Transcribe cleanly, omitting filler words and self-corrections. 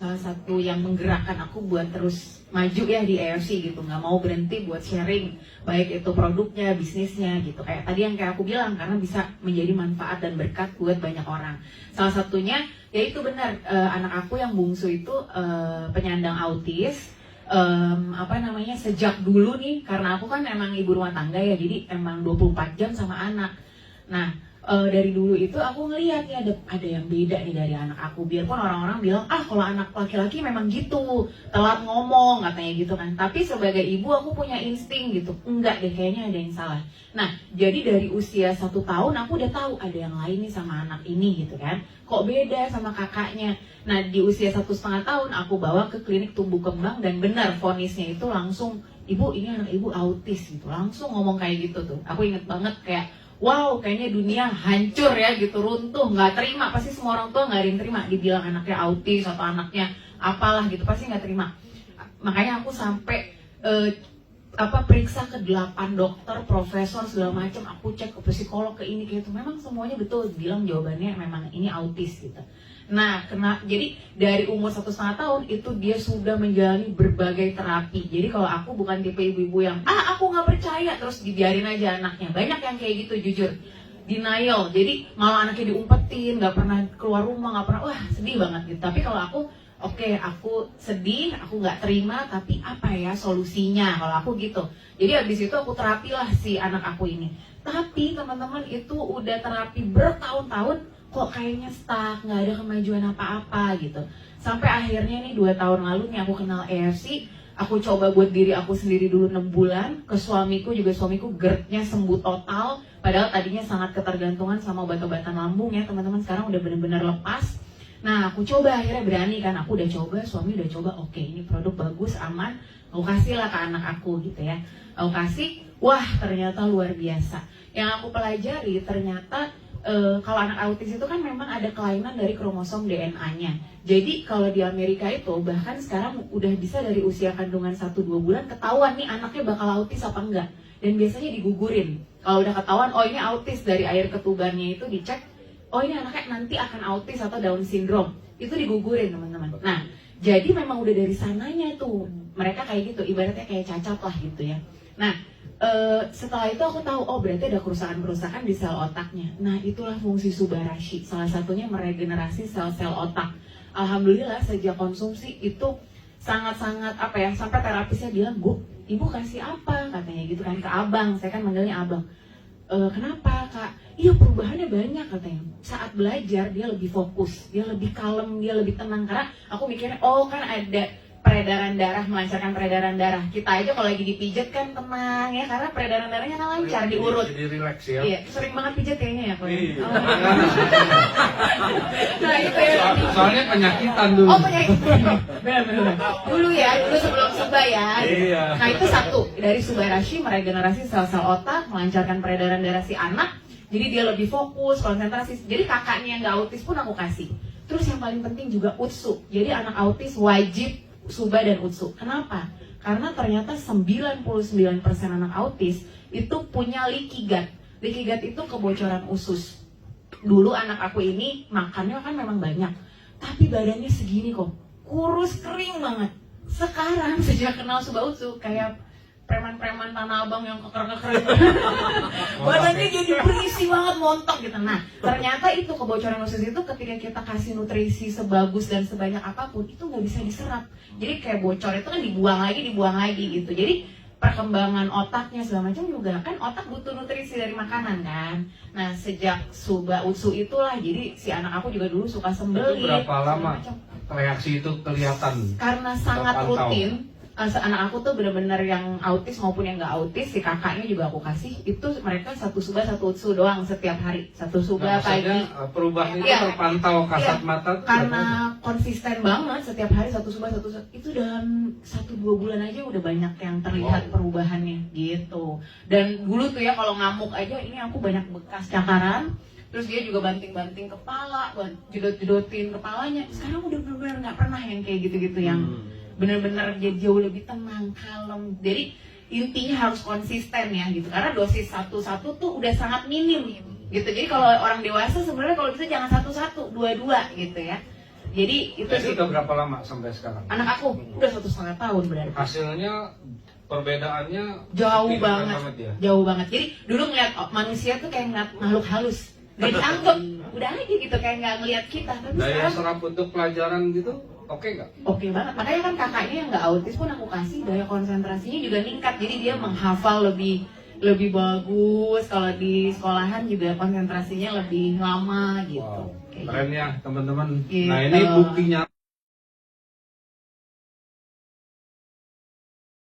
salah satu yang menggerakkan aku buat terus maju ya di AFC gitu, nggak mau berhenti buat sharing baik itu produknya, bisnisnya gitu. Kayak tadi yang kayak aku bilang, karena bisa menjadi manfaat dan berkat buat banyak orang. Salah satunya ya itu benar, anak aku yang bungsu itu penyandang autis. Sejak dulu nih, karena aku kan emang ibu rumah tangga ya, jadi emang 24 jam sama anak. Nah, dari dulu itu aku ngelihat ya ada yang beda nih dari anak aku. Biarpun orang-orang bilang, kalau anak laki-laki memang gitu, telat ngomong katanya gitu kan. Tapi sebagai ibu aku punya insting gitu, enggak deh, kayaknya ada yang salah. Nah, jadi dari usia 1 tahun aku udah tahu ada yang lain nih sama anak ini gitu kan. Kok beda sama kakaknya. Nah, di usia 1,5 tahun aku bawa ke klinik tumbuh kembang, dan benar vonisnya itu langsung, ibu ini anak ibu autis gitu. Langsung ngomong kayak gitu tuh. Aku inget banget kayak, wow, kayaknya dunia hancur ya gitu, runtuh, nggak terima. Pasti semua orang tua nggak ada yang terima dibilang anaknya autis atau anaknya apalah gitu, pasti nggak terima. Makanya aku sampai periksa ke 8 dokter, profesor segala macam. Aku cek ke psikolog, ke ini kayak itu. Memang semuanya betul bilang jawabannya memang ini autis gitu. Nah, jadi dari umur 1,5 tahun itu dia sudah menjalani berbagai terapi. Jadi kalau aku bukan tipe ibu-ibu yang aku nggak percaya terus dibiarin aja anaknya. Banyak yang kayak gitu, jujur, denial. Jadi malah anaknya diumpetin, nggak pernah keluar rumah, nggak pernah, sedih banget gitu. Tapi kalau aku, aku sedih, aku nggak terima, tapi apa ya solusinya kalau aku gitu. Jadi abis itu aku terapilah si anak aku ini. Tapi teman-teman, itu udah terapi bertahun-tahun, kok kayaknya stuck, nggak ada kemajuan apa-apa gitu. Sampai akhirnya nih 2 tahun lalu nih aku kenal AFC, aku coba buat diri aku sendiri dulu 6 bulan, ke suamiku GERD-nya sembuh total, padahal tadinya sangat ketergantungan sama obat-obatan lambung ya teman-teman, sekarang udah benar-benar lepas. Nah, aku coba, akhirnya berani kan, aku udah coba, suami udah coba, oke, ini produk bagus, aman, aku kasih lah ke anak aku gitu ya. Aku kasih, wah ternyata luar biasa. Yang aku pelajari ternyata kalau anak autis itu kan memang ada kelainan dari kromosom DNA-nya. Jadi kalau di Amerika itu bahkan sekarang udah bisa dari usia kandungan 1-2 bulan ketahuan nih anaknya bakal autis apa enggak. Dan biasanya digugurin. Kalau udah ketahuan, ini autis, dari air ketubannya itu dicek, ini anaknya nanti akan autis atau Down syndrome. Itu digugurin teman-teman. Nah, jadi memang udah dari sananya tuh mereka kayak gitu, ibaratnya kayak cacat lah gitu ya. Nah, setelah itu aku tahu, berarti ada kerusakan-kerusakan di sel otaknya. Nah, itulah fungsi Subarashi, salah satunya meregenerasi sel-sel otak. Alhamdulillah sejak konsumsi itu sangat-sangat sampai terapisnya bilang, Bu, Ibu kasih apa? Katanya gitu kan ke abang, saya kan manggilnya abang. Kenapa Kak? Iya, perubahannya banyak katanya. Saat belajar dia lebih fokus, dia lebih kalem, dia lebih tenang. Karena aku mikirnya, kan ada peredaran darah, melancarkan peredaran darah. Kita aja kalau lagi dipijat kan tenang ya, karena peredaran darahnya kan lancar, diurut. Jadi relax ya. Iya, sering banget pijat kayaknya ya. Iya. Nah itu ya. Soalnya penyakitan dulu. Penyakitan. Benar. Dulu sebelum Suba ya. Iya. Nah itu satu, dari Subarashi meregenerasi sel-sel otak, melancarkan peredaran darah si anak. Jadi dia lebih fokus, konsentrasi. Jadi kakaknya yang nggak autis pun aku kasih. Terus yang paling penting juga Utsu. Jadi anak autis wajib Suba dan Utsu. Kenapa? Karena ternyata 99% anak autis itu punya leaky gut. Leaky gut itu kebocoran usus. Dulu anak aku ini makannya kan memang banyak, tapi badannya segini kok, kurus kering banget. Sekarang sejak kenal Suba Utsu kayak preman-preman Tanah Abang yang keker-keker. Badannya jadi berisi banget, montok gitu. Nah, ternyata itu kebocoran usus itu ketika kita kasih nutrisi sebagus dan sebanyak apapun, itu nggak bisa diserap. Jadi kayak bocor itu kan dibuang lagi gitu. Jadi perkembangan otaknya segala macam juga kan, otak butuh nutrisi dari makanan kan. Nah, sejak Suba Utsu itulah, jadi si anak aku juga dulu suka sembelit. Itu berapa lama reaksi itu kelihatan? Karena sangat rutin. Anak aku tuh benar-benar yang autis maupun yang nggak autis, si kakaknya juga aku kasih, itu mereka 1 Suba 1 Utsu doang setiap hari. 1 Suba pagi. Perubahan itu terpantau kasat mata. Karena konsisten banget setiap hari 1 Suba 1 Utsu. Itu dalam 1-2 bulan aja udah banyak yang terlihat perubahannya gitu. Dan dulu tuh ya kalau ngamuk aja, ini aku banyak bekas cakaran. Terus dia juga banting-banting kepala, jedot-jedotin kepalanya. Sekarang udah benar-benar nggak pernah yang kayak gitu-gitu yang benar-benar jadi jauh lebih tenang, kalem. Jadi intinya harus konsisten ya gitu. Karena dosis 1-1 tuh udah sangat minim gitu. Jadi kalau orang dewasa sebenarnya kalau bisa jangan 1-1, 2-2 gitu ya. Jadi itu Jadi sih. udah berapa lama sampai sekarang? Anak aku udah 1,5 tahun berarti. Hasilnya perbedaannya Jauh signifikan banget, ya. jauh banget. Jadi dulu ngeliat manusia tuh kayak ngeliat makhluk halus, gak dianggap, udah aja gitu kayak nggak ngeliat kita. Tapi Daya sekarang serap untuk pelajaran gitu, oke nggak? oke banget. Makanya kan kakaknya yang nggak autis pun aku kasih daya konsentrasinya juga meningkat. Jadi dia menghafal lebih bagus. Kalau di sekolahan juga konsentrasinya lebih lama gitu. Wow, Kayak keren ya teman-teman. Gitu. Nah ini buktinya